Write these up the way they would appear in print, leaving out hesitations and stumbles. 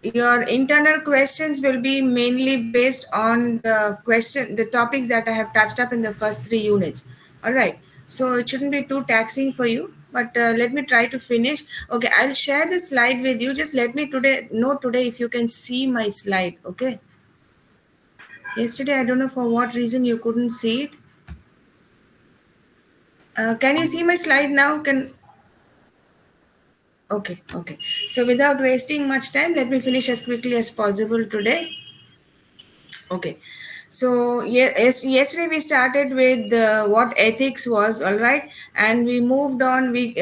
your internal questions will be mainly based on the topics that I have touched up in the first 3 units. All right. So it shouldn't be too taxing for you, but let me try to finish. Okay, I'll share the slide with you. Just let me know today if you can see my slide. Okay. Yesterday, I don't know for what reason you couldn't see it. Can you see my slide now? Okay. So without wasting much time, let me finish as quickly as possible today. Okay. So yesterday we started with what ethics was, all right, and we moved on. We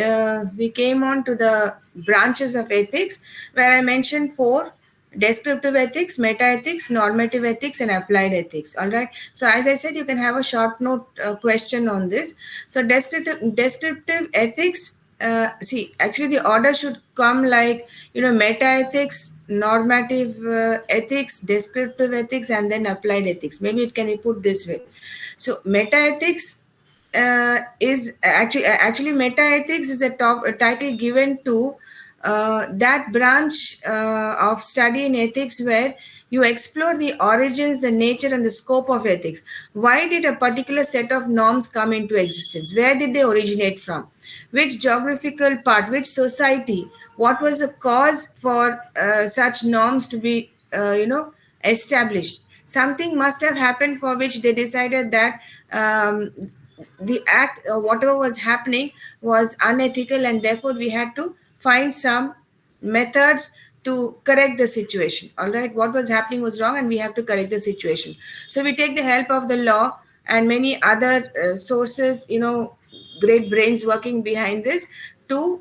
came on to the branches of ethics, where I mentioned four: descriptive ethics, meta ethics, normative ethics, and applied ethics. All right. So as I said, you can have a short note question on this. So descriptive ethics. See, actually, the order should come like, meta ethics, normative ethics, descriptive ethics, and then applied ethics. Maybe it can be put this way. So meta ethics is actually meta ethics is a title given to that branch of study in ethics where you explore the origins, the nature, and the scope of ethics. Why did a particular set of norms come into existence? Where did they originate from? Which geographical part, which society? What was the cause for such norms to be, established? Something must have happened for which they decided that the act, whatever was happening, was unethical, and therefore we had to find some methods to correct the situation. All right, what was happening was wrong and we have to correct the situation. So we take the help of the law and many other sources, great brains working behind this to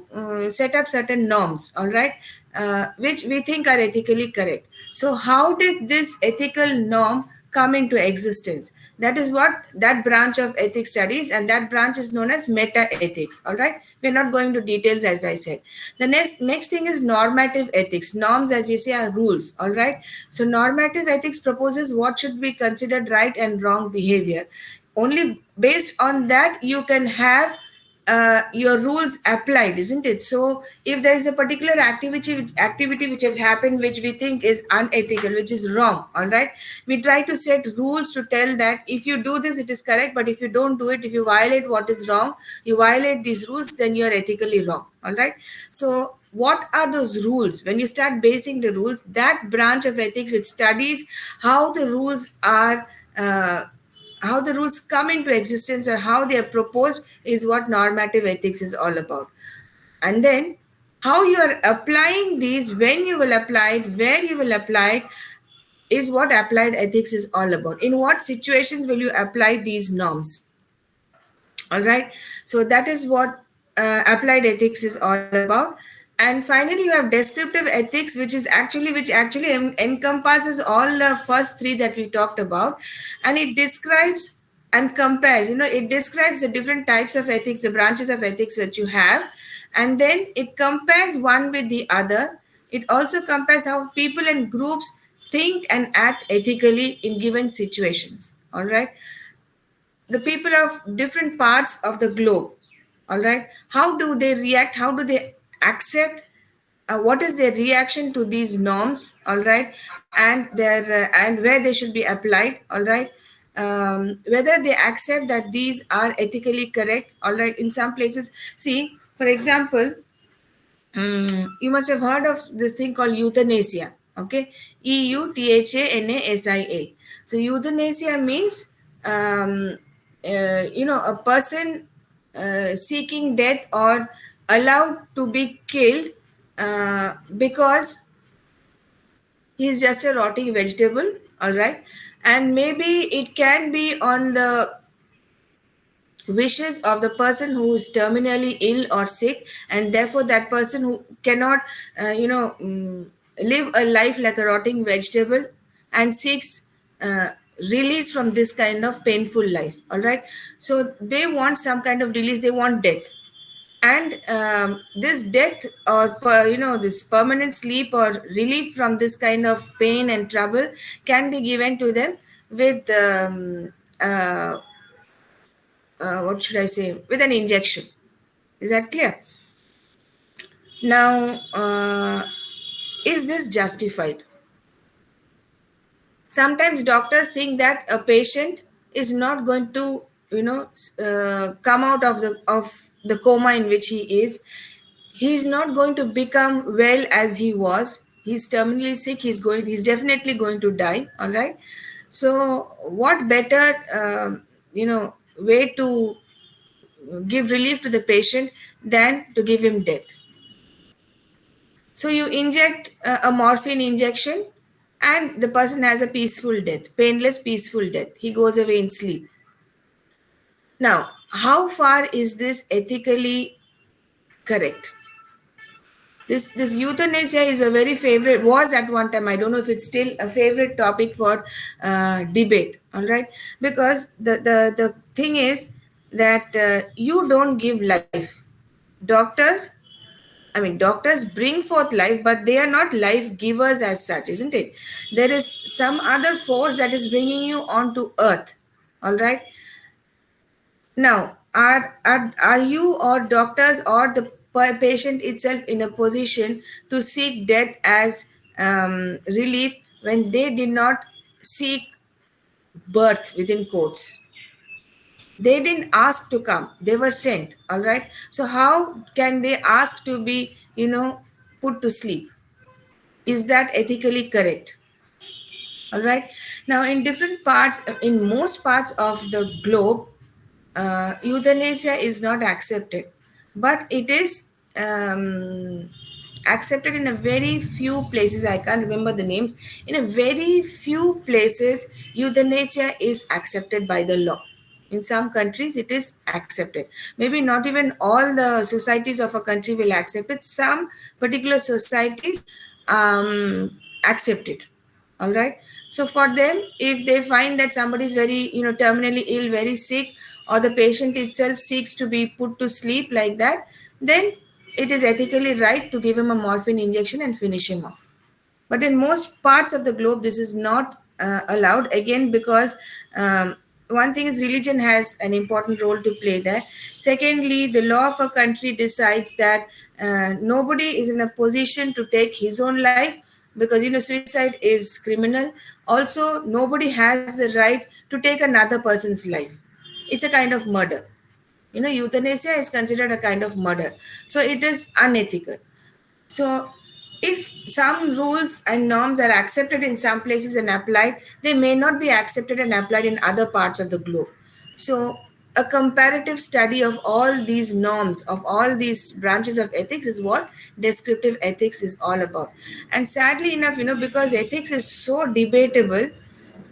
set up certain norms, all right, which we think are ethically correct. So how did this ethical norm come into existence? That is what that branch of ethics studies, and that branch is known as meta ethics. All right, we're not going to details, as I said. The next thing is normative ethics. Norms, as we say, are rules. All right, so normative ethics proposes what should be considered right and wrong behavior. Only based on that you can have your rules applied, isn't it? So if there is a particular activity which has happened, which we think is unethical, which is wrong, all right, we try to set rules to tell that if you do this, it is correct, but if you don't do it, if you violate what is wrong, you violate these rules, then you are ethically wrong. All right. So what are those rules? When you start basing the rules, that branch of ethics which studies how the rules are how the rules come into existence or how they are proposed is what normative ethics is all about. And then how you are applying these, when you will apply it, where you will apply it, is what applied ethics is all about. In what situations will you apply these norms? All right. So that is what applied ethics is all about. And finally, you have descriptive ethics, which actually encompasses all the first three that we talked about, and it describes and compares. It describes the different types of ethics, the branches of ethics that you have, and then it compares one with the other. It also compares how people and groups think and act ethically in given situations. All right, the people of different parts of the globe, all right, how do they react, how do they accept, what is their reaction to these norms, all right, and their and where they should be applied, all right, whether they accept that these are ethically correct, all right. In some places, see, for example, you must have heard of this thing called euthanasia. Okay, EUTHANASIA. So euthanasia means, a person seeking death or allowed to be killed because he's just a rotting vegetable. All right, and maybe it can be on the wishes of the person who is terminally ill or sick, and therefore that person who cannot live a life like a rotting vegetable and seeks release from this kind of painful life. All right, so they want some kind of release, they want death, and this death or this permanent sleep or relief from this kind of pain and trouble can be given to them with what should I say, with an injection. Is that clear? Now, is this justified? Sometimes doctors think that a patient is not going to, come out of the coma in which he is. He's not going to become well as he was. He's terminally sick. He's definitely going to die. All right. So what better, way to give relief to the patient than to give him death? So you inject a morphine injection, and the person has a peaceful death, painless, peaceful death. He goes away in sleep. Now, how far is this ethically correct? This euthanasia is a very favorite, was at one time, I don't know if it's still a favorite topic for debate. All right, because the thing is that you don't give life. Doctors, doctors bring forth life, but they are not life givers as such, isn't it? There is some other force that is bringing you onto earth. All right. Now, are you or doctors or the patient itself in a position to seek death as relief when they did not seek birth within quotes? They didn't ask to come, they were sent. All right. So how can they ask to be, put to sleep? Is that ethically correct? All right. Now, in different parts, in most parts of the globe, euthanasia is not accepted, but it is accepted in a very few places. I can't remember the names. In a very few places, euthanasia is accepted by the law. In some countries, it is accepted. Maybe not even all the societies of a country will accept it. Some particular societies accept it. All right. So for them, if they find that somebody is very, terminally ill, very sick, or the patient itself seeks to be put to sleep like that, then it is ethically right to give him a morphine injection and finish him off. But in most parts of the globe, this is not allowed, again, because one thing is religion has an important role to play there. Secondly, the law of a country decides that nobody is in a position to take his own life, because suicide is criminal. Also, nobody has the right to take another person's life. It's a kind of murder. Euthanasia is considered a kind of murder, so it is unethical. So, if some rules and norms are accepted in some places and applied, they may not be accepted and applied in other parts of the globe. So, a comparative study of all these norms, of all these branches of ethics, is what descriptive ethics is all about. And sadly enough, because ethics is so debatable,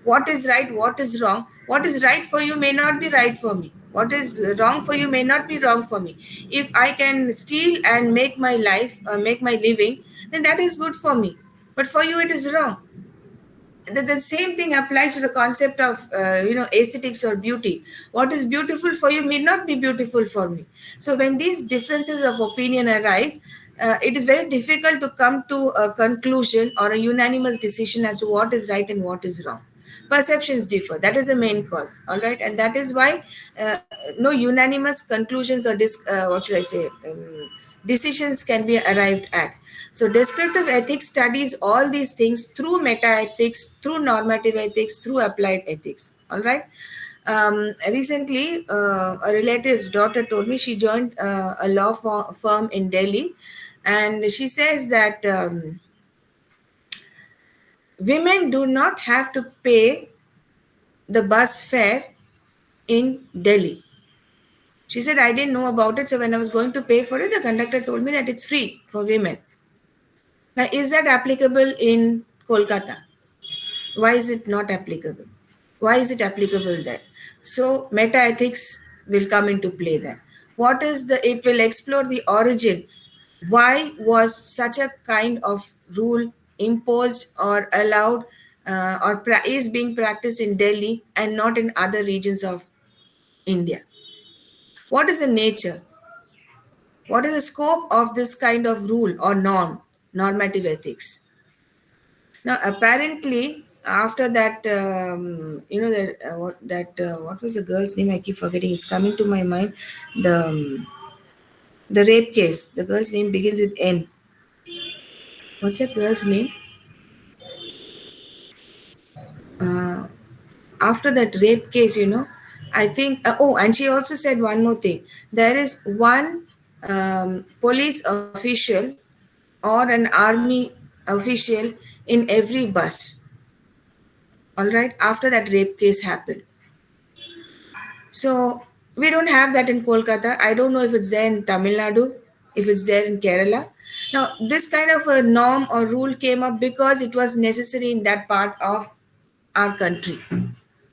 what is right, what is wrong, what is right for you may not be right for me, what is wrong for you may not be wrong for me. If I can steal and make my life, make my living, then that is good for me, but for you it is wrong. The same thing applies to the concept of aesthetics or beauty. What is beautiful for you may not be beautiful for me. So when these differences of opinion arise, it is very difficult to come to a conclusion or a unanimous decision as to what is right and what is wrong. Perceptions differ, that is the main cause. All right. And that is why no unanimous conclusions or what should I say, decisions can be arrived at. So descriptive ethics studies all these things through meta ethics, through normative ethics, through applied ethics. All right. Recently, a relative's daughter told me she joined a law firm in Delhi, and she says that women do not have to pay the bus fare in Delhi. She said, I didn't know about it. So when I was going to pay for it, the conductor told me that it's free for women. Now, is that applicable in Kolkata? Why is it not applicable? Why is it applicable there? So meta ethics will come into play there. What is it will explore the origin. Why was such a kind of rule imposed or allowed or is being practiced in Delhi and not in other regions of India? What is the nature? What is the scope of this kind of rule or normative ethics? Now, apparently, after that, what was the girl's name? I keep forgetting. It's coming to my mind. The rape case. The girl's name begins with N. What's that girl's name? Uh, After that rape case, I think, oh, and she also said one more thing. There is one police official or an army official in every bus, all right, after that rape case happened. So we don't have that in Kolkata. I don't know if it's there in Tamil Nadu, if it's there in Kerala. Now, this kind of a norm or rule came up because it was necessary in that part of our country,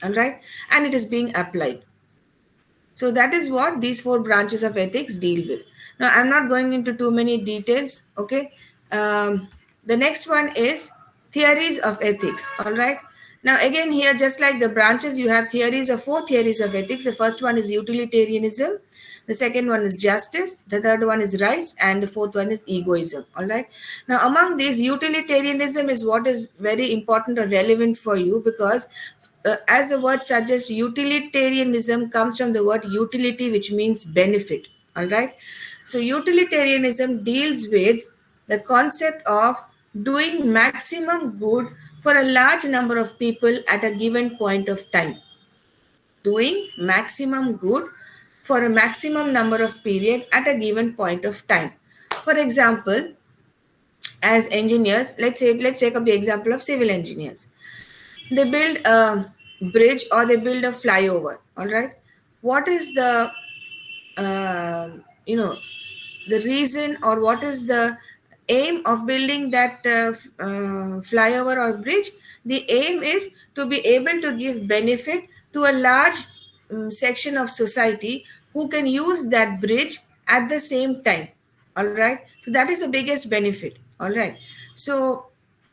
all right, and it is being applied. So that is what these four branches of ethics deal with. Now, I'm not going into too many details. Okay. The next one is theories of ethics. All right. Now, again, here, just like the branches, you have theories of four theories of ethics. The first one is utilitarianism. The second one is justice. The third one is rights. And the fourth one is egoism. All right. Now, among these, utilitarianism is what is very important or relevant for you because as the word suggests, utilitarianism comes from the word utility, which means benefit. All right. So, utilitarianism deals with the concept of doing maximum good for a large number of people at a given point of time. Doing maximum good for a maximum number of period at a given point of time. For example, as engineers, let's take up the example of civil engineers. They build a bridge or they build a flyover, all right. What is the uh, you know the reason or what is the aim of building that flyover or bridge? The aim is to be able to give benefit to a large section of society who can use that bridge at the same time, all right. So that is the biggest benefit, all right. So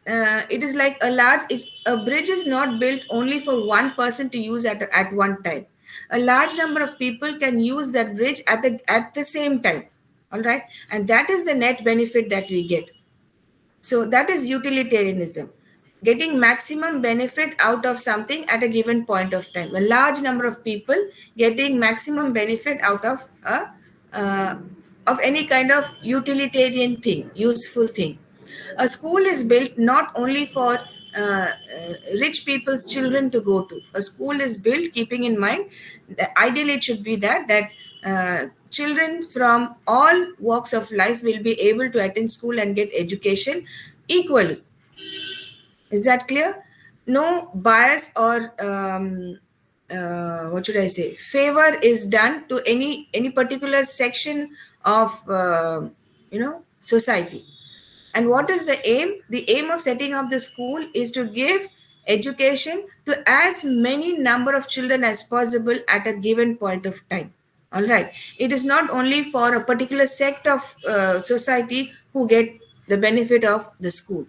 it is like a bridge is not built only for one person to use at one time. A large number of people can use that bridge at the same time, all right, and that is the net benefit that we get. So that is utilitarianism, getting maximum benefit out of something at a given point of time. A large number of people getting maximum benefit out uh, of any kind of utilitarian thing, useful thing. A school is built not only for rich people's children to go to. A school is built keeping in mind that ideally it should be that children from all walks of life will be able to attend school and get education equally. Is that clear? No bias or what should I say? Favor is done to any particular section of society. And what is the aim? The aim of setting up the school is to give education to as many number of children as possible at a given point of time. All right. It is not only for a particular sect of society who get the benefit of the school.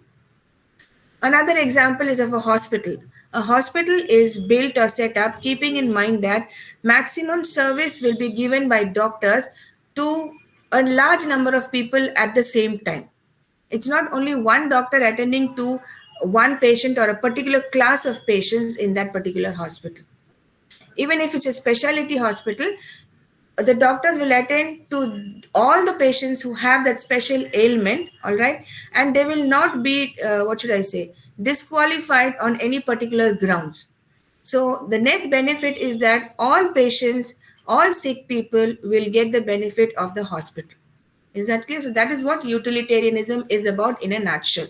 Another example is of a hospital. A hospital is built or set up keeping in mind that maximum service will be given by doctors to a large number of people at the same time. It's not only one doctor attending to one patient or a particular class of patients in that particular hospital. Even if it's a specialty hospital, the doctors will attend to all the patients who have that special ailment, all right, and they will not be what should I say, disqualified on any particular grounds. So the net benefit is that all patients, all sick people will get the benefit of the hospital. Is that clear? So that is what utilitarianism is about in a nutshell.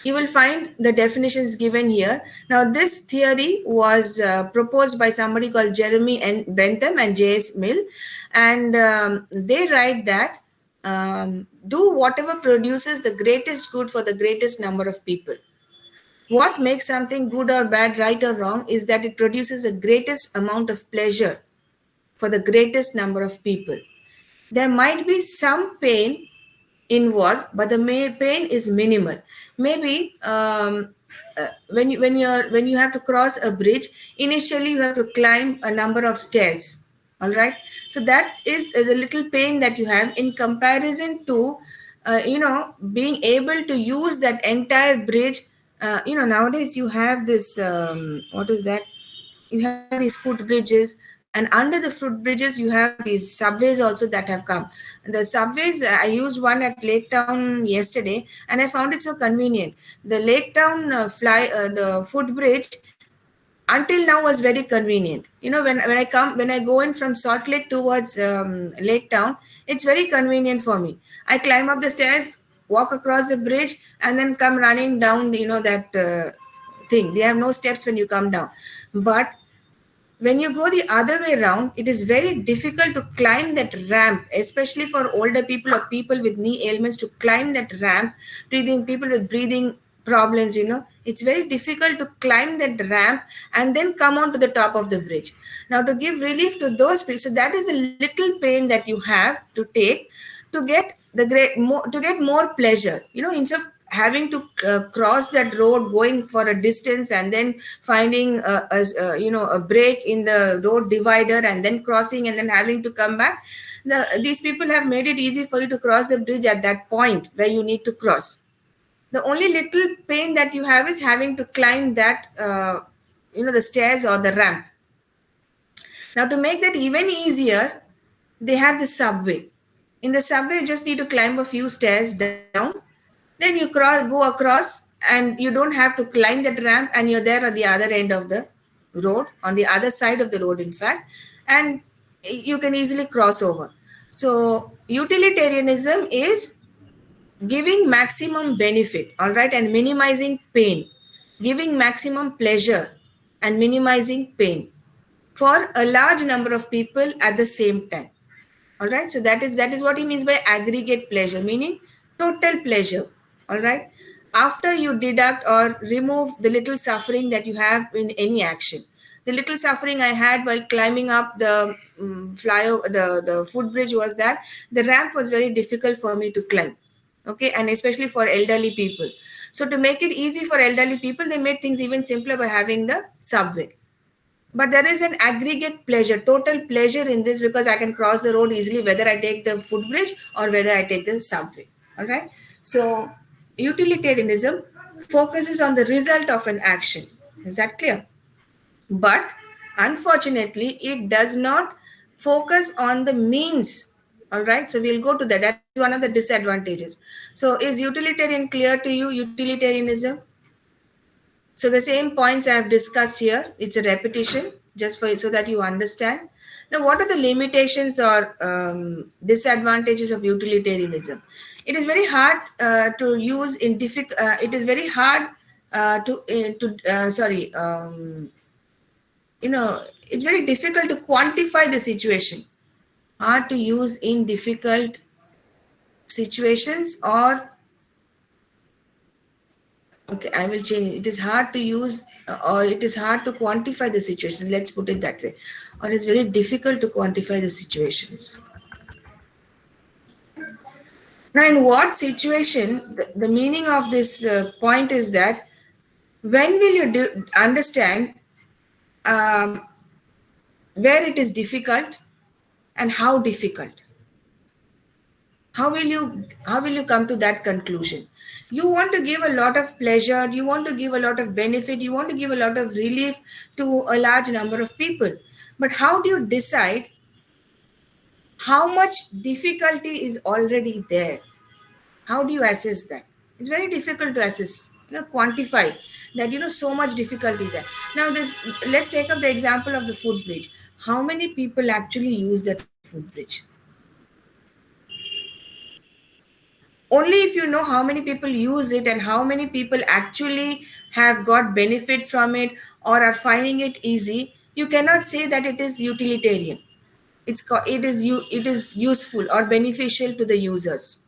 You will find the definitions given here. Now, this theory was proposed by somebody called Jeremy N. Bentham and J.S. Mill, and they write that do whatever produces the greatest good for the greatest number of people. What makes something good or bad, right or wrong, is that it produces the greatest amount of pleasure for the greatest number of people. There might be some pain involved, but the pain is minimal. Maybe when you have to cross a bridge, initially you have to climb a number of stairs. All right, so that is the little pain that you have in comparison to being able to use that entire bridge. Nowadays you have this what is that? You have these foot bridges And under the footbridges, you have these subways also that have come. The subways, I used one at Lake Town yesterday, and I found it so convenient. The Lake Town the footbridge until now was very convenient. When I go in from Salt Lake towards Lake Town, it's very convenient for me. I climb up the stairs, walk across the bridge, and then come running down, that thing. They have no steps when you come down. But when you go the other way around, it is very difficult to climb that ramp, especially for older people or people with knee ailments to climb that ramp. People with breathing problems, it's very difficult to climb that ramp and then come on to the top of the bridge. Now, to give relief to those people, so that is a little pain that you have to take to get to get more pleasure. Instead of having to cross that road, going for a distance, and then finding a break in the road divider, and then crossing, and then having to come back. These people have made it easy for you to cross the bridge at that point where you need to cross. The only little pain that you have is having to climb that the stairs or the ramp. Now, to make that even easier, they have the subway. In the subway, you just need to climb a few stairs down. Then you go across, and you don't have to climb that ramp, and you're there at the other end of the road, on the other side of the road, in fact, and you can easily cross over. So, utilitarianism is giving maximum benefit, all right, and minimizing pain, giving maximum pleasure and minimizing pain for a large number of people at the same time. All right, so that is what he means by aggregate pleasure, meaning total pleasure. All right, after you deduct or remove the little suffering that you have in any action. The little suffering I had while climbing up the the footbridge was that the ramp was very difficult for me to climb. Okay, and especially for elderly people. So to make it easy for elderly people, they made things even simpler by having the subway. But there is an aggregate pleasure, total pleasure in this, because I can cross the road easily whether I take the footbridge or whether I take the subway. All right. So utilitarianism focuses on the result of an action. Is that clear? But unfortunately, it does not focus on the means. All right. So we'll go to that. That's one of the disadvantages. So is utilitarian clear to you? Utilitarianism? So the same points I have discussed here, it's a repetition just for so that you understand. Now, what are the limitations or disadvantages of utilitarianism? It is very hard to use in difficult. It is very hard it's very difficult to quantify the situation. Hard to use in difficult situations, or okay, I will change it. It is hard to use, or it is hard to quantify the situation. Let's put it that way. Or it's very difficult to quantify the situations. Now, in what situation, the meaning of this point is that when will you understand where it is difficult and how difficult? How will you come to that conclusion? You want to give a lot of pleasure, you want to give a lot of benefit, you want to give a lot of relief to a large number of people, but how do you decide how much difficulty is already there? How do you assess that? It's very difficult to assess, quantify that, so much difficulty is there. Now this, let's take up the example of the footbridge. How many people actually use that footbridge? Only if you know how many people use it and how many people actually have got benefit from it or are finding it easy, you cannot say that it is utilitarian. It is useful or beneficial to the users.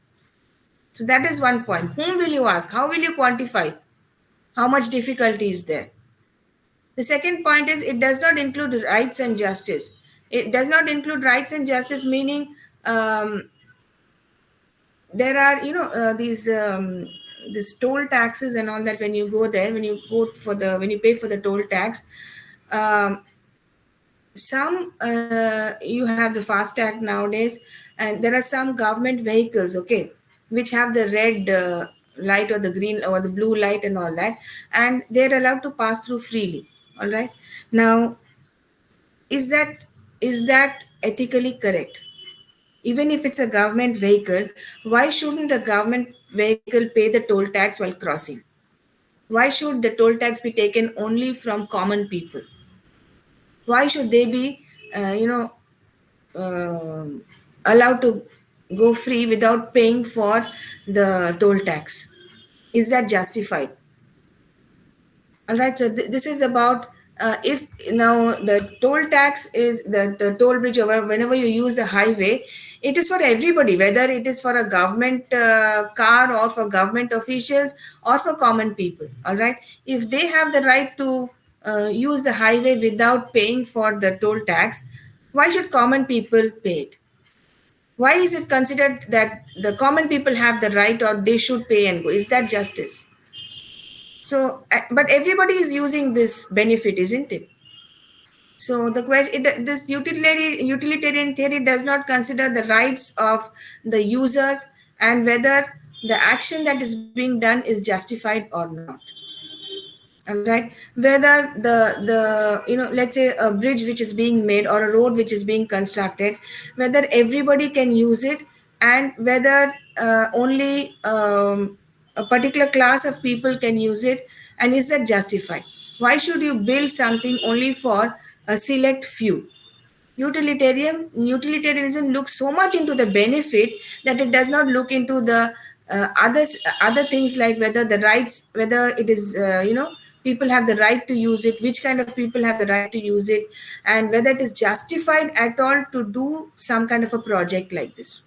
So that is one point. Whom will you ask? How will you quantify how much difficulty is there? The second point is it does not include rights and justice. It does not include rights and justice, meaning there are these toll taxes and all that. When you go there, when you pay for the toll tax, some you have the FASTag nowadays, and there are some government vehicles, okay, which have the red light or the green or the blue light and all that, and they're allowed to pass through freely. All right. Now, is that is that ethically correct? Even if it's a government vehicle, why shouldn't the government vehicle pay the toll tax while crossing? Why should the toll tax be taken only from common people? Why should they be, uh, you know, allowed to go free without paying for the toll tax? Is that justified? All right, so this is about if now the toll tax is the toll bridge over whenever you use the highway, it is for everybody, whether it is for a government car or for government officials or for common people. All right, if they have the right to use the highway without paying for the toll tax, why should common people pay it? Why is it considered that the common people have the right or they should pay and go? Is that justice? So, but everybody is using this benefit, isn't it? So the question, this utilitarian theory does not consider the rights of the users and whether the action that is being done is justified or not. All right, whether the let's say a bridge which is being made or a road which is being constructed, whether everybody can use it and whether only a particular class of people can use it, and is that justified? Why should you build something only for a select few? Utilitarianism looks so much into the benefit that it does not look into the other things, like whether the rights, whether it is people have the right to use it, which kind of people have the right to use it, and whether it is justified at all to do some kind of a project like this.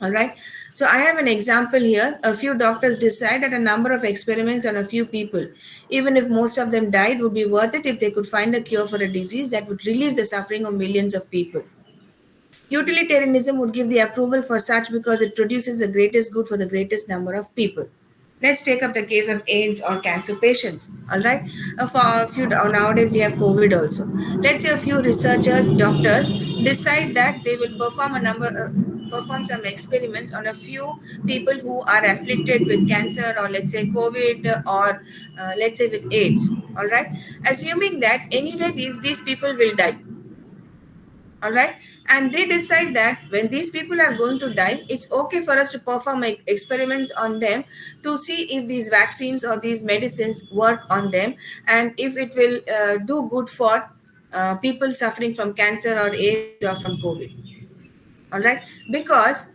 All right. So I have an example here. A few doctors decide that a number of experiments on a few people, even if most of them died, would be worth it if they could find a cure for a disease that would relieve the suffering of millions of people. Utilitarianism would give the approval for such because it produces the greatest good for the greatest number of people. Let's take up the case of AIDS or cancer patients. All right. For a few nowadays we have COVID also. Let's say a few researchers, doctors decide that they will perform some experiments on a few people who are afflicted with cancer, or let's say COVID, or let's say with AIDS. All right. Assuming that anyway these people will die. All right, and they decide that when these people are going to die, it's okay for us to perform experiments on them to see if these vaccines or these medicines work on them, and if it will do good for people suffering from cancer or AIDS or from COVID. All right, because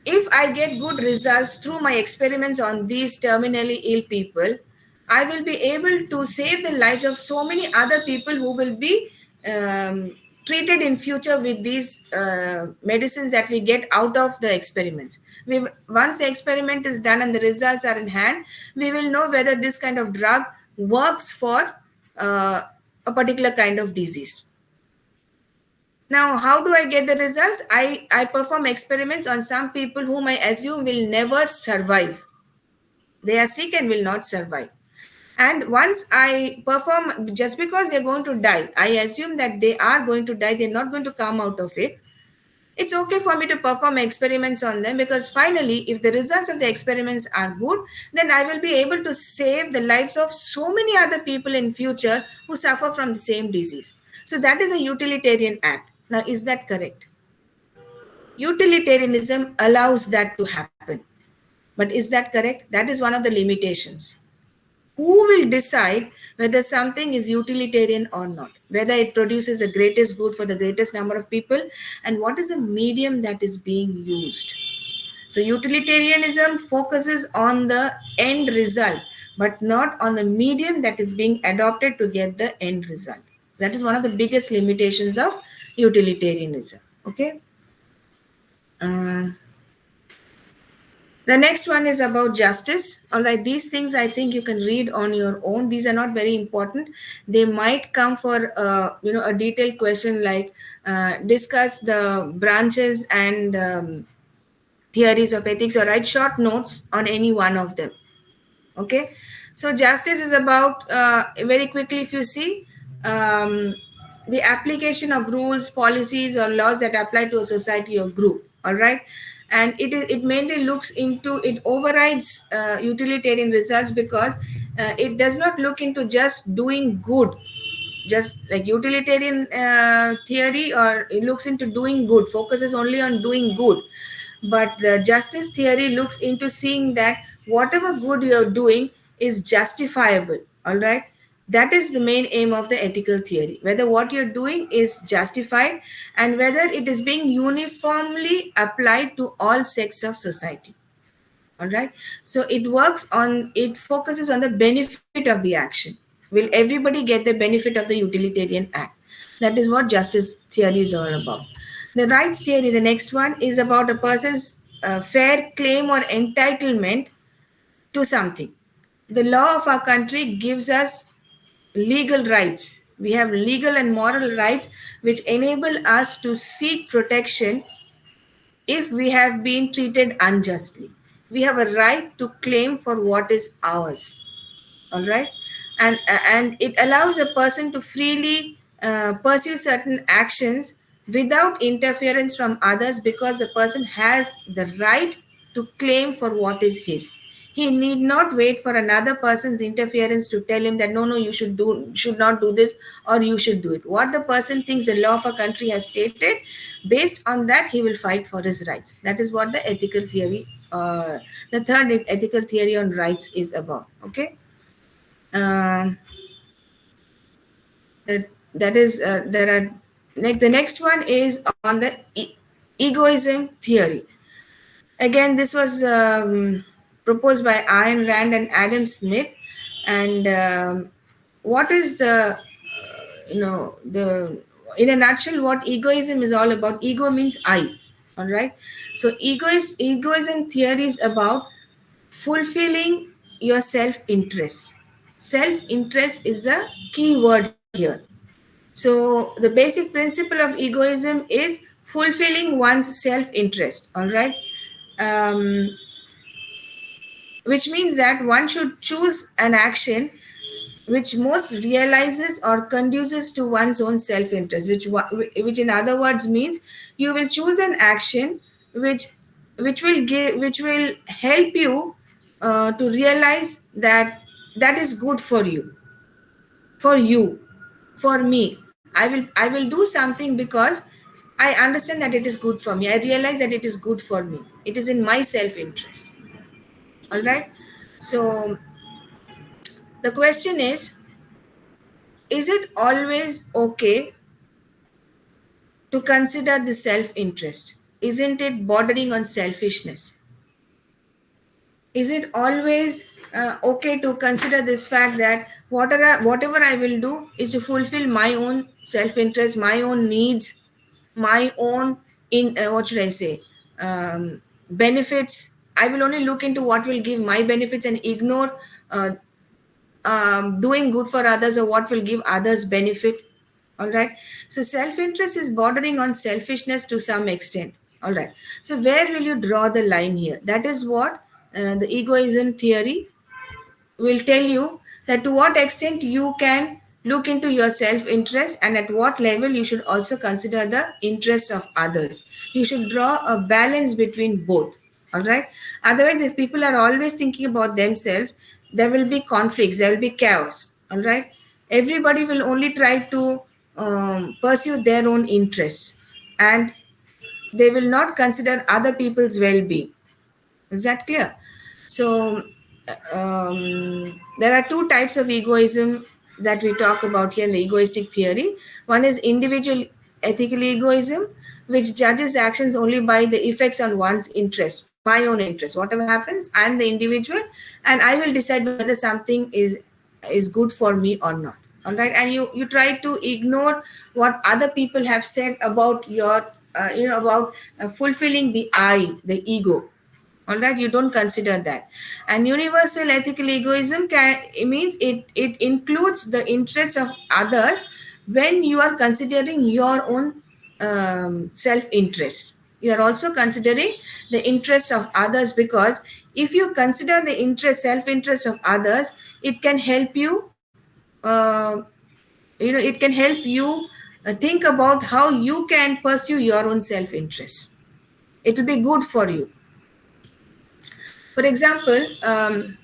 if I get good results through my experiments on these terminally ill people, I will be able to save the lives of so many other people who will be treated in future with these medicines that we get out of the experiments. Once the experiment is done and the results are in hand, we will know whether this kind of drug works for a particular kind of disease. Now, how do I get the results? I perform experiments on some people whom I assume will never survive. They are sick and will not survive. And once I perform, just because they're going to die, I assume that they are going to die, they're not going to come out of it. It's okay for me to perform experiments on them, because finally, if the results of the experiments are good, then I will be able to save the lives of so many other people in future who suffer from the same disease. So that is a utilitarian act. Now, is that correct? Utilitarianism allows that to happen. But is that correct? That is one of the limitations. Who will decide whether something is utilitarian or not, whether it produces the greatest good for the greatest number of people, and what is the medium that is being used? So utilitarianism focuses on the end result, but not on the medium that is being adopted to get the end result. So that is one of the biggest limitations of utilitarianism. Okay. uh, the next one is about justice. All right, these things I think you can read on your own. These are not very important. They might come for a detailed question like discuss the branches and theories of ethics, or write short notes on any one of them. Okay, so justice is about very quickly, if you see, the application of rules, policies, or laws that apply to a society or group. All right, and it mainly looks into, it overrides utilitarian results, because it does not look into just doing good just like utilitarian theory, or it looks into doing good, focuses only on doing good. But the justice theory looks into seeing that whatever good you're doing is justifiable. All right, that is the main aim of the ethical theory, whether what you're doing is justified and whether it is being uniformly applied to all sects of society. All right, so it focuses on the benefit of the action. Will everybody get the benefit of the utilitarian act? That is what justice theory is all about. The rights theory, the next one, is about a person's fair claim or entitlement to something. The law of our country gives us legal rights. We have legal and moral rights which enable us to seek protection if we have been treated unjustly. We have a right to claim for what is ours. All right, and it allows a person to freely pursue certain actions without interference from others, because the person has the right to claim for what is his. He need not wait for another person's interference to tell him that no, no, you should not do this, or you should do it. What the person thinks the law of a country has stated, based on that he will fight for his rights. That is what the ethical theory, the third ethical theory on rights is about. Okay. um, that is there are like the next one is on the egoism theory. Again, this was proposed by Ayn Rand and Adam Smith. And what is the the in a nutshell, what egoism is all about? Ego means I. All right, so egoism theory is about fulfilling your self interest. Self interest is the key word here. So the basic principle of egoism is fulfilling one's self interest. All right, um, which means that one should choose an action which most realizes or conduces to one's own self interest, which in other words means you will choose an action which which will help you to realize that that is good for you, for you, for me. I will do something because I understand that it is good for me. I realize that it is good for me. It is in my self interest. All right, so the question is it always okay to consider the self interest? Isn't it bordering on selfishness? Is it always okay to consider this fact that whatever I will do is to fulfill my own self interest, my own needs, my own in what should I say, benefits? I will only look into what will give my benefits and ignore doing good for others or what will give others benefit. All right, so self interest is bordering on selfishness to some extent. All right, so where will you draw the line here? That is what the egoism theory will tell you, that to what extent you can look into your self interest and at what level you should also consider the interests of others. You should draw a balance between both. All right, otherwise if people are always thinking about themselves, there will be conflicts, there will be chaos. All right, everybody will only try to pursue their own interests, and they will not consider other people's well-being. Is that clear? So, there are two types of egoism that we talk about here in the egoistic theory. One is individual ethical egoism, which judges actions only by the effects on one's interest, my own interest. Whatever happens, I am the individual, and I will decide whether something is good for me or not. All right, and you try to ignore what other people have said about your, about fulfilling the I, the ego. All right, you don't consider that. And universal ethical egoism it means it includes the interests of others when you are considering your own self interest. You are also considering the interests of others, because if you consider the self interest of others, it can help you, uh, it can help you think about how you can pursue your own self interest. It will be good for you. For example,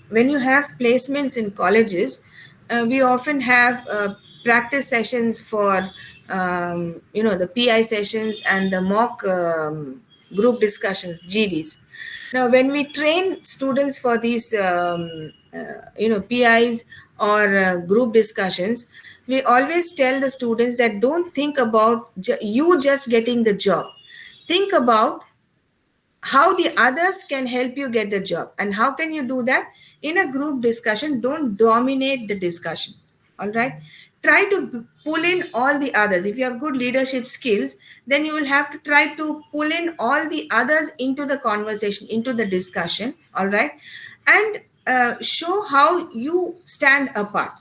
when you have placements in colleges, we often have practice sessions for the PI sessions and the mock group discussions, GDs. Now, when we train students for these PIs or group discussions, we always tell the students that don't think about you just getting the job. Think about how the others can help you get the job. And how can you do that? In a group discussion, don't dominate the discussion. All right. Try to pull in all the others. If you have good leadership skills, then you will have to try to pull in all the others into the conversation, into the discussion. All right. And show how you stand apart.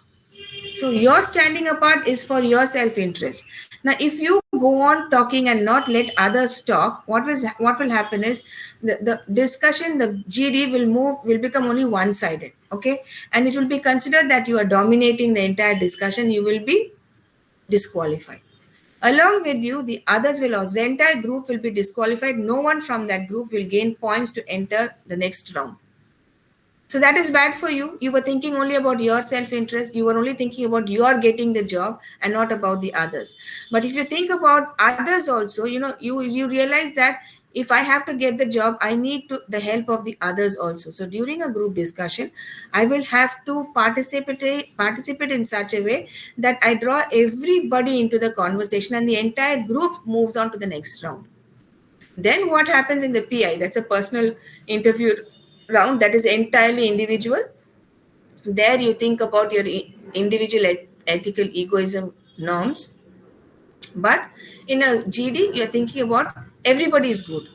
So your standing apart is for your self-interest. Now, if you go on talking and not let others talk, what will happen is the discussion, the GD will become only one-sided. Okay, and it will be considered that you are dominating the entire discussion. You will be disqualified. Along with you, the others will also. The entire group will be disqualified. No one from that group will gain points to enter the next round. So that is bad for you. You were thinking only about your self-interest. You were only thinking about your getting the job and not about the others. But if you think about others also, you realize that if I have to get the job, I need the help of the others also. So during a group discussion, I will have to participate in such a way that I draw everybody into the conversation and the entire group moves on to the next round. Then what happens in the PI? That's a personal interview round that is entirely individual. There you think about your individual ethical egoism norms. But in a GD, you're thinking about everybody is good.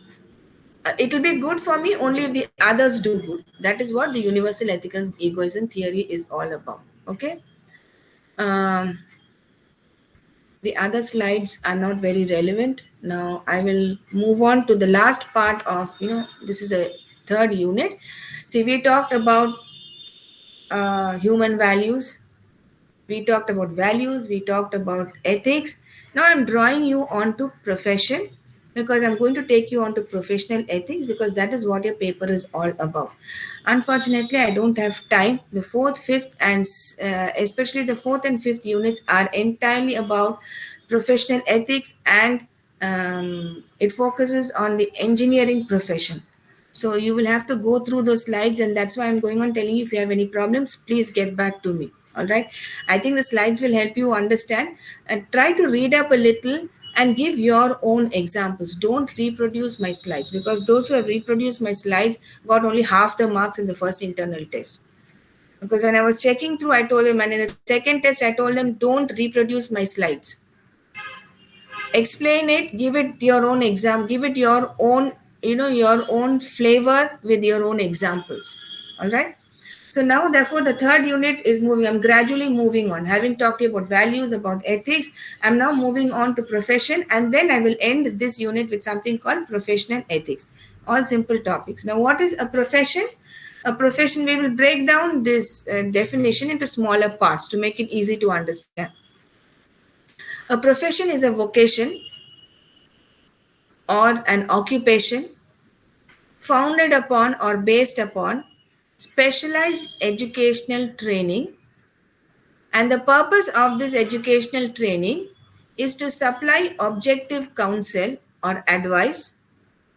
It will be good for me only if the others do good. That is what the universal ethical egoism theory is all about. Okay. Um, the other slides are not very relevant. Now I will move on to the last part of, this is a third unit. See, we talked about human values. We talked about values. We talked about ethics. Now I'm drawing you onto profession because I'm going to take you onto professional ethics because that is what your paper is all about. Unfortunately, I don't have time. The fourth, fifth, and especially the fourth and fifth units are entirely about professional ethics, and it focuses on the engineering profession. So you will have to go through those slides, and that's why I'm going on telling you if you have any problems, please get back to me. All right. I think the slides will help you understand, and try to read up a little and give your own examples. Don't reproduce my slides because those who have reproduced my slides got only half the marks in the first internal test. Because when I was checking through, I told them, and in the second test, I told them, don't reproduce my slides. Explain it, give it your own exam, give it your own, your own flavor with your own examples. All right. So now, therefore, the third unit is moving. I'm gradually moving on. Having talked to you about values, about ethics, I'm now moving on to profession, and then I will end this unit with something called professional ethics. All simple topics. Now, what is a profession? A profession, we will break down this definition into smaller parts to make it easy to understand. A profession is a vocation or an occupation founded upon or based upon specialized educational training, and the purpose of this educational training is to supply objective counsel or advice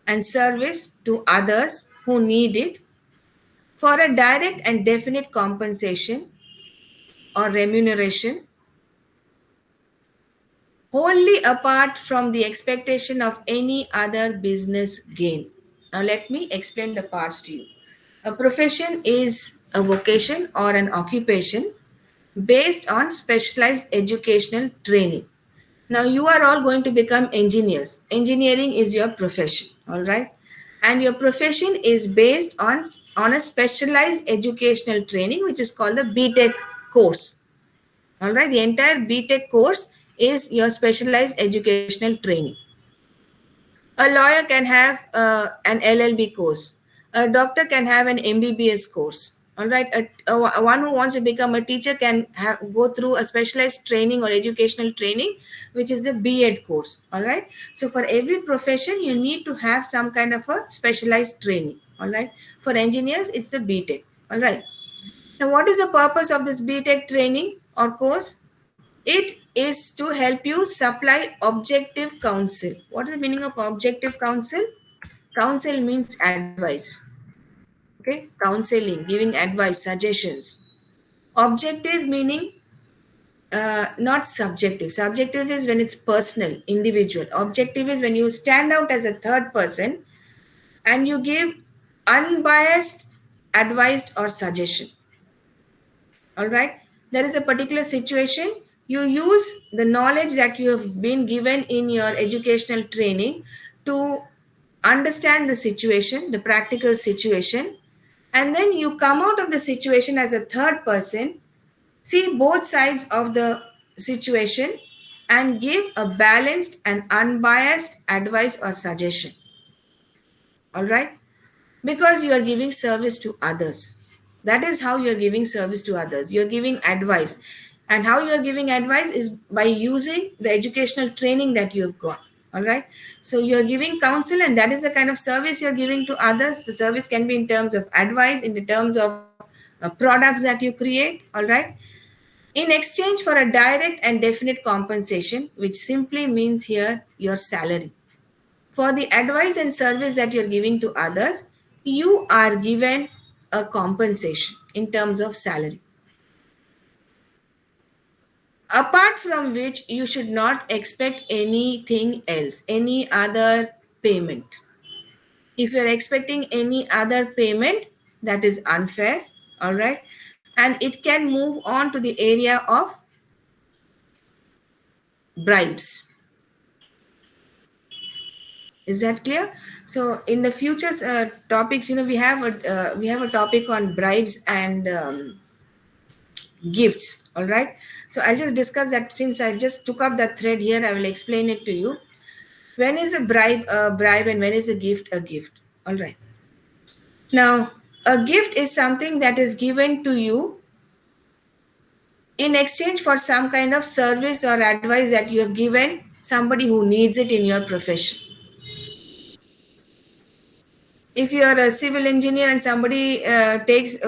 and service to others who need it for a direct and definite compensation or remuneration, wholly apart from the expectation of any other business gain. Now, let me explain the parts to you. A profession is a vocation or an occupation based on specialized educational training. Now, you are all going to become engineers. Engineering is your profession, all right? And your profession is based on a specialized educational training, which is called the BTech course. All right, the entire BTech course is your specialized educational training. A lawyer can have an LLB course. A doctor can have an MBBS course. All right, one who wants to become a teacher can go through a specialized training or educational training, which is the BEd course. All right, so for every profession, you need to have some kind of a specialized training. All right, for engineers, it's the BTech. All right. Now, what is the purpose of this BTech training or course? It is to help you supply objective counsel. What is the meaning of objective counsel? Counsel means advice. Okay, counseling, giving advice, suggestions. Objective meaning not subjective. Subjective is when it's personal, individual. Objective is when you stand out as a third person and you give unbiased advice or suggestion. All right, there is a particular situation, you use the knowledge that you have been given in your educational training to understand the situation, the practical situation, and then you come out of the situation as a third person, see both sides of the situation, and give a balanced and unbiased advice or suggestion. All right, because you are giving service to others. That is how you are giving service to others. You are giving advice. And how you are giving advice is by using the educational training that you have got. All right, so you are giving counsel, and that is the kind of service you are giving to others. The service can be in terms of advice, in the terms of products that you create. All right, in exchange for a direct and definite compensation, which simply means here your salary. For the advice and service that you're giving to others, you are given a compensation in terms of salary. Apart from which, you should not expect anything else, any other payment. If you're expecting any other payment, that is unfair, all right? And it can move on to the area of bribes. Is that clear? So in the future topics, we have a topic on bribes and gifts. All right. So I'll just discuss that. Since I just took up that thread here, I will explain it to you. When is a bribe, and when is a gift a gift? All right. Now, a gift is something that is given to you in exchange for some kind of service or advice that you have given somebody who needs it in your profession. If you are a civil engineer and somebody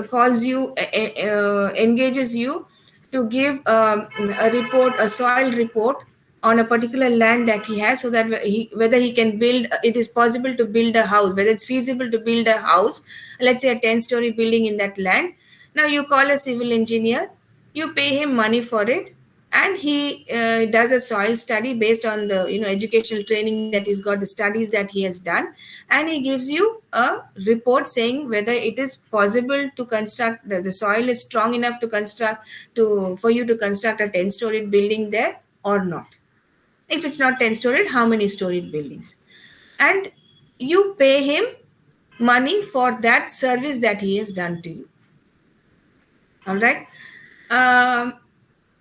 calls you, engages you to give a report, a soil report on a particular land that he has, so that whether he can build, it is possible to build a house, whether it's feasible to build a house, let's say a 10-story building in that land. Now you call a civil engineer, you pay him money for it, and he does a soil study based on the educational training that he's got, the studies that he has done, and he gives you a report saying whether it is possible to construct, the soil is strong enough to construct, for you to construct a 10-storied building there or not. If it's not 10-storied, how many storied buildings? And you pay him money for that service that he has done to you. All right.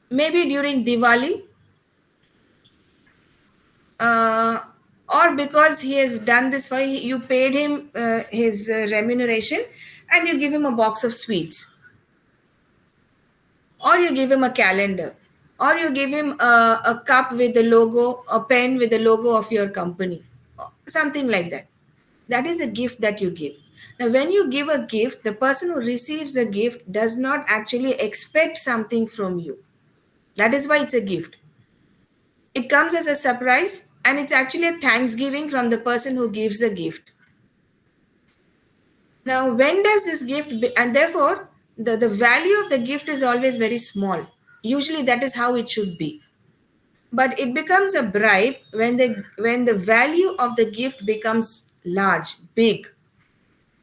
Maybe during Diwali, or because he has done this for you, you paid him his remuneration, and you give him a box of sweets, or you give him a calendar, or you give him a cup with the logo, a pen with the logo of your company, something like that. That is a gift that you give. Now, when you give a gift, the person who receives a gift does not actually expect something from you. That is why it's a gift. It comes as a surprise, and it's actually a thanksgiving from the person who gives the gift. Now, when does this gift and therefore the value of the gift is always very small. Usually that is how it should be. But it becomes a bribe when the value of the gift becomes large, big.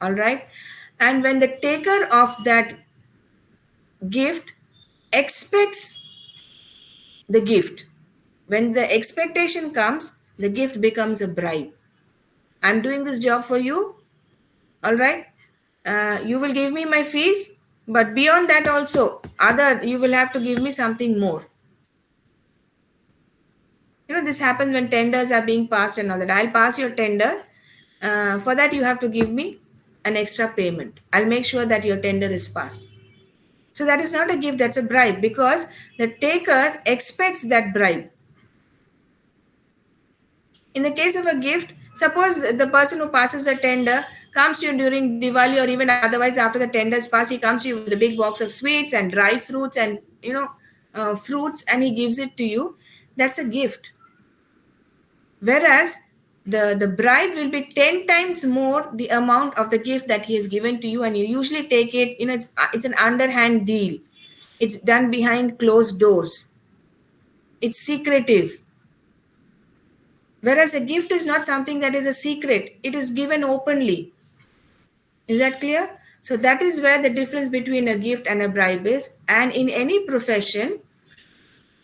All right. And when the taker of that gift expects the gift, when the expectation comes, the gift becomes a bribe. I'm doing this job for you. All right. You will give me my fees, but beyond that also, you will have to give me something more. This happens when tenders are being passed and all that. I'll pass your tender. For that, you have to give me an extra payment. I'll make sure that your tender is passed. So that is not a gift, that's a bribe, because the taker expects that bribe. In the case of a gift, suppose the person who passes the tender comes to you during Diwali, or even otherwise after the tender is passed, he comes to you with a big box of sweets and dry fruits and fruits and he gives it to you, that's a gift. Whereas the bribe will be 10 times more the amount of the gift that he has given to you, and you usually take it, it's an underhand deal. It's done behind closed doors. It's secretive. Whereas a gift is not something that is a secret, it is given openly. Is that clear? So that is where the difference between a gift and a bribe is. And in any profession,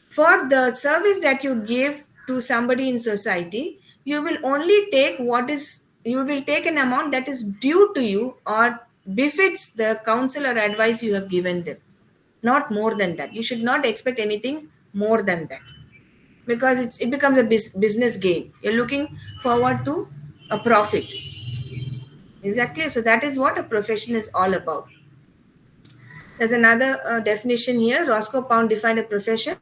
for the service that you give to somebody in society, you will only take you will take an amount that is due to you or befits the counsel or advice you have given them. Not more than that. You should not expect anything more than that, because it becomes a business game. You're looking forward to a profit. Exactly. So that is what a profession is all about. There's another definition here. Roscoe Pound defined a profession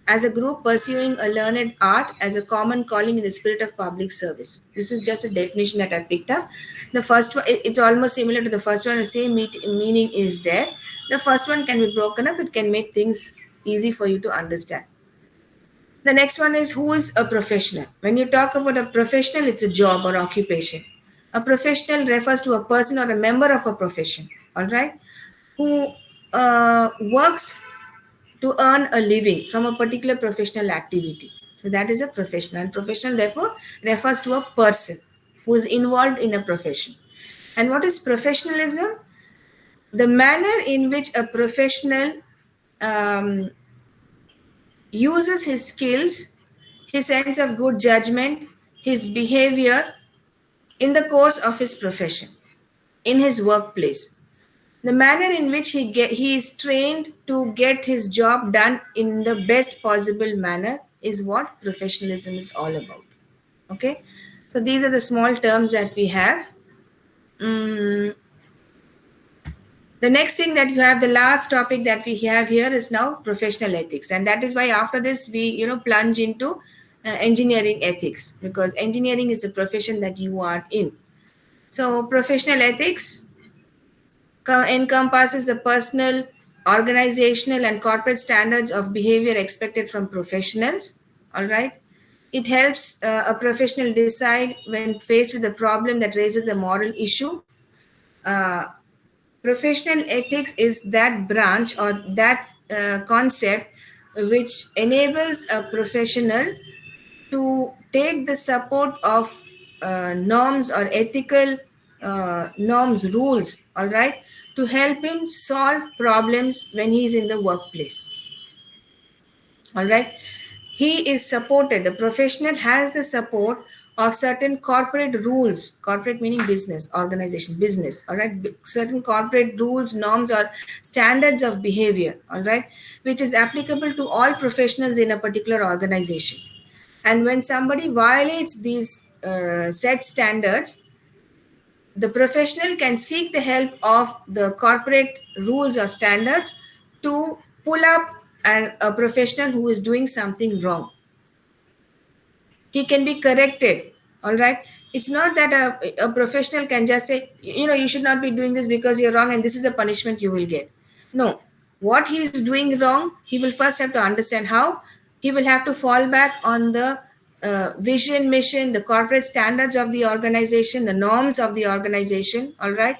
as a group pursuing a learned art as a common calling in the spirit of public service. This is just a definition that I picked up. The first one, it's almost similar to the first one. The same meaning is there. The first one can be broken up. It can make things easy for you to understand. The next one is, who is a professional? When you talk about a professional, it's a job or occupation. A professional refers to a person or a member of a profession, all right, who works to earn a living from a particular professional activity. So that is a professional. Professional, therefore, refers to a person who is involved in a profession. And what is professionalism? The manner in which a professional uses his skills, his sense of good judgment, his behavior in the course of his profession, in his workplace. The manner in which he is trained to get his job done in the best possible manner is what professionalism is all about. Okay, so these are the small terms that we have. The next thing that you have, the last topic that we have here is now professional ethics, and that is why after this we plunge into engineering ethics, because engineering is a profession that you are in. So professional ethics encompasses the personal, organizational, and corporate standards of behavior expected from professionals. All right. It helps a professional decide when faced with a problem that raises a moral issue. Uh, Professional ethics is that branch or that concept which enables a professional to take the support of norms or ethical norms, rules, all right, to help him solve problems when he is in the workplace. All right, he is supported. The professional has the support of certain corporate rules, corporate meaning business, organization, business, all right, certain corporate rules, norms, or standards of behavior, all right, which is applicable to all professionals in a particular organization. And when somebody violates these set standards, the professional can seek the help of the corporate rules or standards to pull up a professional who is doing something wrong. He can be corrected. All right. It's not that a professional can just say, you should not be doing this because you're wrong and this is the punishment you will get. No. What he is doing wrong, he will first have to understand how. He will have to fall back on the vision, mission, the corporate standards of the organization, the norms of the organization. All right.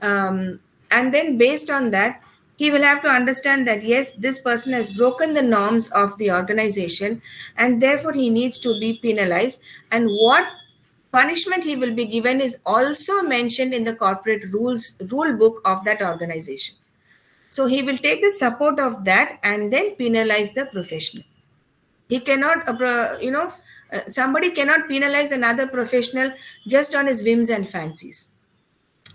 And then based on that, he will have to understand that yes, this person has broken the norms of the organization and therefore he needs to be penalized, and what punishment he will be given is also mentioned in the corporate rule book of that organization. So he will take the support of that and then penalize the professional. He cannot somebody cannot penalize another professional just on his whims and fancies.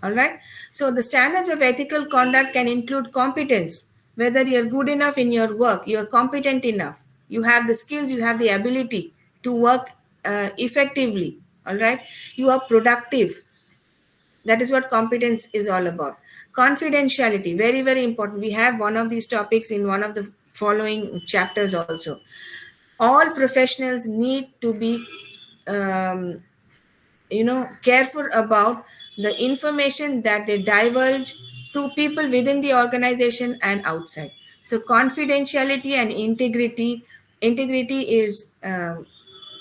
All right. So the standards of ethical conduct can include competence, whether you're good enough in your work, you're competent enough, you have the skills, you have the ability to work effectively. All right. You are productive. That is what competence is all about. Confidentiality, very, very important. We have one of these topics in one of the following chapters also. All professionals need to be careful about the information that they divulge to people within the organization and outside. So confidentiality and integrity is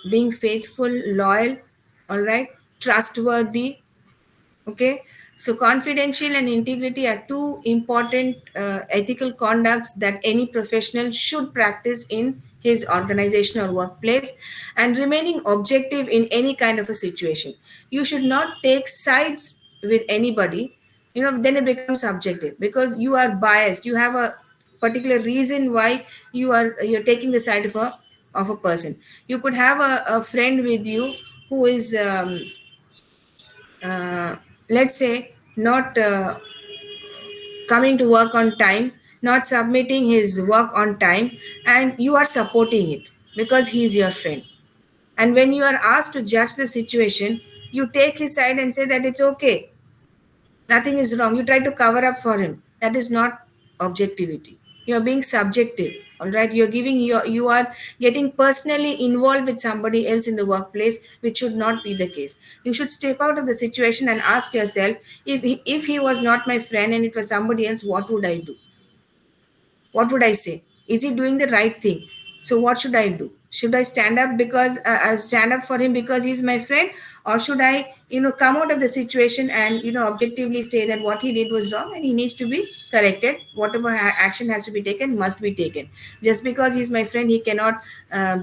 being faithful, loyal, all right, trustworthy. Okay, so confidential and integrity are two important ethical conducts that any professional should practice in his organization or workplace, and remaining objective in any kind of a situation. You should not take sides with anybody, then it becomes subjective because you are biased. You have a particular reason why you're taking the side of a person. You could have a friend with you who is uh, let's say not coming to work on time, not submitting his work on time, and you are supporting it because he is your friend. And when you are asked to judge the situation, you take his side and say that it's okay, nothing is wrong. You try to cover up for him. That is not objectivity. You're being subjective. All right. You are getting personally involved with somebody else in the workplace, which should not be the case. You should step out of the situation and ask yourself, if he was not my friend and it was somebody else, what would I do? What would I say? Is he doing the right thing? So what should I do? Should I stand up because stand up for him because he's my friend, or should I, come out of the situation and objectively say that what he did was wrong and he needs to be corrected. Whatever action has to be taken must be taken. Just because he's my friend, he cannot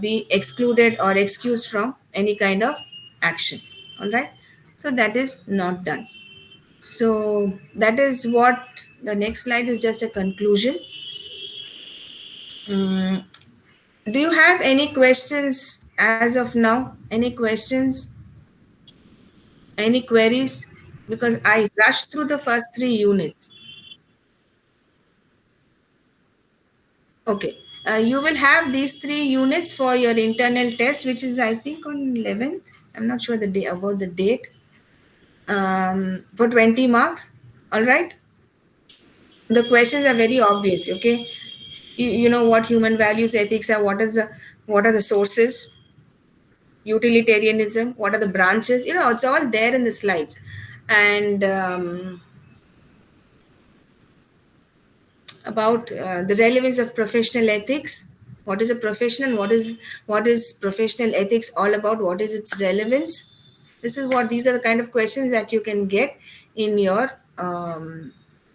be excluded or excused from any kind of action. All right. So that is not done. So that is what the next slide is, just a conclusion. Mm, do you have any questions as of now? Any questions? Any queries? Because I rushed through the first 3 units. Okay. You will have these 3 units for your internal test, which is, I think, on 11th. I'm not sure the day about the date. For 20 marks. All right. The questions are very obvious. Okay. You know what human values, ethics are. What are the sources? Utilitarianism, what are the branches, it's all there in the slides. And about the relevance of professional ethics, what is a profession, what is professional ethics all about, what is its relevance. These are the kind of questions that you can get in your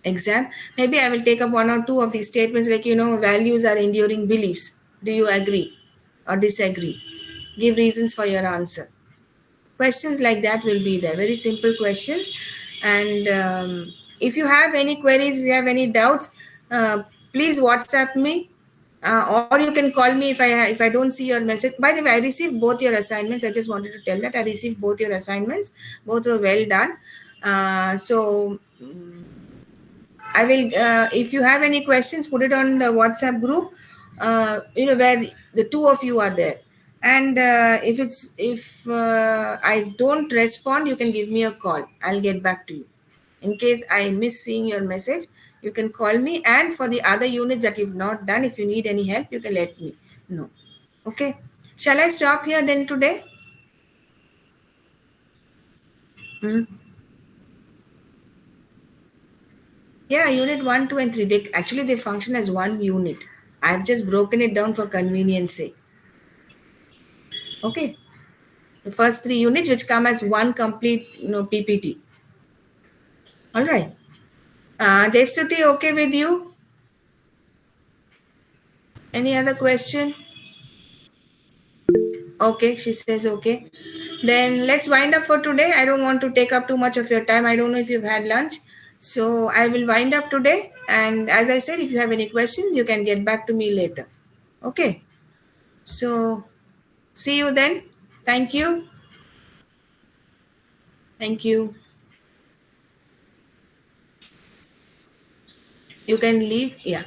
exam. Maybe I will take up one or two of these statements, like, values are enduring beliefs. Do you agree or disagree? Give reasons for your answer. Questions like that will be there, very simple questions. And if you have any queries, if you have any doubts, please WhatsApp me, or you can call me if I don't see your message. By the way, I received both your assignments. I just wanted to tell that I received both your assignments. Both were well done. So I will, if you have any questions, put it on the WhatsApp group, where the two of you are there. And if I don't respond, you can give me a call. I'll get back to you. In case I miss seeing your message, you can call me. And for the other units that you've not done, if you need any help, you can let me know. Okay. Shall I stop here then today? Hmm. Yeah, unit 1, 2, and 3. They function as one unit. I've just broken it down for convenience sake. Okay. The first 3 units which come as one complete PPT. All right. Devsuti, okay with you? Any other question? Okay, she says okay. Then let's wind up for today. I don't want to take up too much of your time. I don't know if you've had lunch. So I will wind up today. And as I said, if you have any questions, you can get back to me later. Okay. So see you then. Thank you. Thank you. You can leave. Yeah.